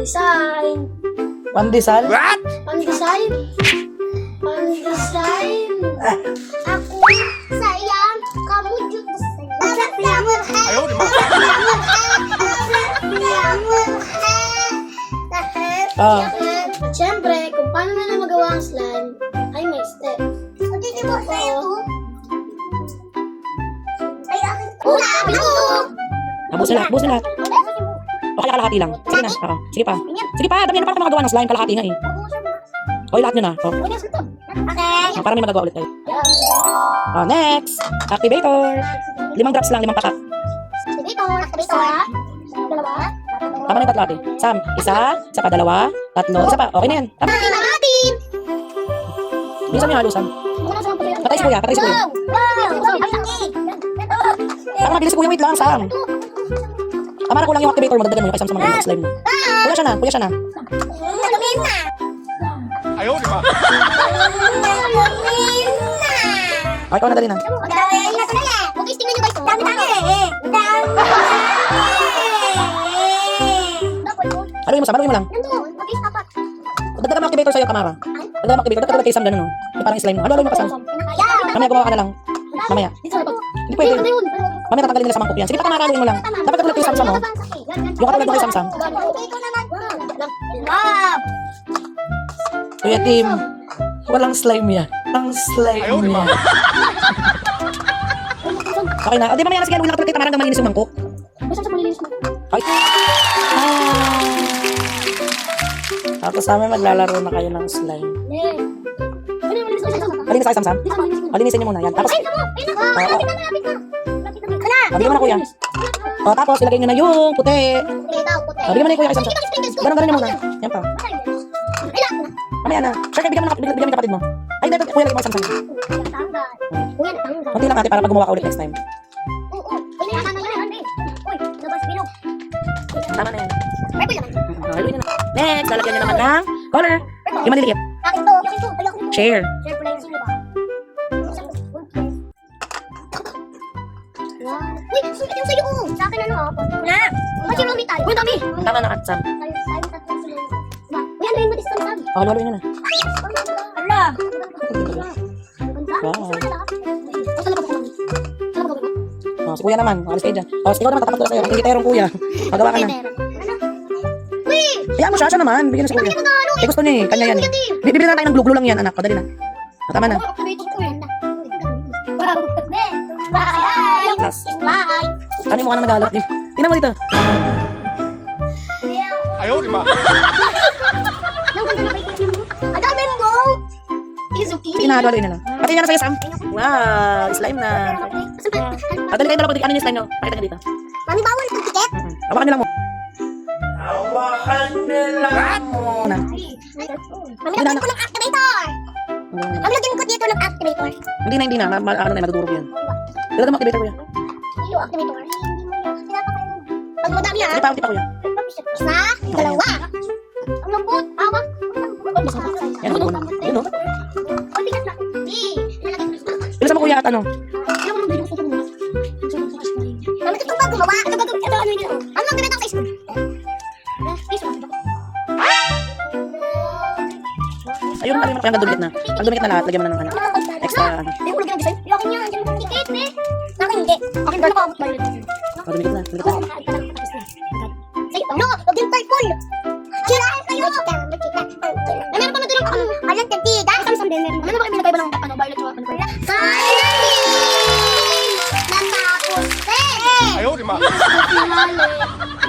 Design. Pandesal? What? Design. Design. Ako sayang kamu juga sayang. Ayaw, di ba? Ah. Siyempre, kung paano na magawa ang slime, ay may step. Hindi mo sa ito. Ay, akin to. Busin lahat, busin lahat. O kaya kalahati lang. Sige na. Oo. Sige pa. Sige pa, dami na para makagawa ng slime. Kalahati nga eh. O, lahat nyo na. O. Okay. Para may magagawa ulit tayo. O, next. Activator. 5 drops lang, 5 patak. Activator. Dalawa. Tama na yung tatlo ate. Sam, isa pa, dalawa, tatlo, isa pa. Okay na yan. Tama. natin. Bilisan nyo halusan. Patay si kuya, patay si kuya. Parang mabilis si kuya, wait lang, Sam. Tama na, kulang yung activator mo. Dagdagan mo yung kay Sam sa mga slime mo. Kuya siya na, kuya siya na. Ayaw, di ba? Okay, ikaw na dali na. Tingnan nyo guys. Dami. Haluin mo Sam, haluin mo lang. Dagdagan mo activator sa'yo, Kamara. Dagdagan mo activator, dagdagan kay Sam ganun, no? Yung parang slime mo. Haluin mo pa Sam. Mamaya gumawa ka na lang. Mamaya. Hindi pwede. Mamaya tatanggalin nila sa mangkok yan. Sige pa Kamara, haluin mo lang. Dapat katulad kay Sam, mo. Yung katulad mo kay Sam. Kuya Tim, walang slime yan. Walang slime Ayaw, di ba? yan. Okay na. O di mamaya na sige, ulang katulad kay Tamara hanggang malinis yung mangkok. Okay. Tapos namin maglalaro na kayo ng slime. Malinis kayo, Sam. Malinisin nyo muna yan. Tapos, bigyan mo na kuya. O tapos, ilagay nyo na yung puti. Bigyan mo na yung kuya kay Sam. Ganun nyo muna. Yan pa. Mamaya na. Sure, bigyan mo yung kapatid mo. Ay, dito, kuya, lagay mo kay Sam. Kunti lang ate para pag gumawa ka ulit next time. Tama na yan. Haluin nyo na. Next, lalagyan nyo naman ng color. Yung maliliit. Share. Wait, sulit yung sa'yo. Sa akin ano, wala. Ba't yung lumit tayo? Uy, dami. Tama na at Sam. Uy, ano yung matis Sam? O, haluin nyo na. Ala. Wow. O, si kuya naman. Alis kayo dyan. O, ikaw naman, tatapat ko sa'yo. Ang tingiterong kuya. Magawa ka na. Hayaan mo siya naman. Bigyan na si kuya. Eh, gusto niya eh. Kanya yan eh. Bibili na tayo ng glue-glue lang yan, anak. Padali na. O, tama na. Last. Ano yung mukha na nag-aalap? Tingnan mo dito. Ayaw, di ba? Sige na, haluin na lang. Pati nga na sa'yo, Sam. Wow, slime na. Padali kayo dalawa. Ano yung slime nyo? Pakita nyo dito. Mami, bawal itong tiket. Hawakan nyo lang mo. Hawakan nyo lang mo. Mami, lagyan ko ng activator. Mami, lagyan ko dito ng activator. Hindi na. Ano na, madudurog yan. Dalaga mo activator kuya. Yung activator. Pag madami ha. Hindi pa kuya. Isa, dalawa. Ang lambot. Hawak. Yan, huwag mo na. Yun o. Ang bigat na. Bilisan mo kuya at ano. Mami, ito ba gumawa? Ito ano yun? Ano ang binatang sa school? Ayun, yung dumikit na. Pag dumikit na lahat, lagyan mo na ng ano. Extra ano. Hindi ko lagyan ng design. Yung akin yan. Diyan yung ticket, eh. Akin hindi. Akin ba nakabot ba yun? O, dumikit na. Dumikit na. Say, no! Huwag yung purple! Kirahin kayo! Meron pa na doon ang alam tentida. Isang meron. Ano ba kayo binagay ba ng violet o ano? Finally! Natapos eh! Ayaw, di ba? Finally!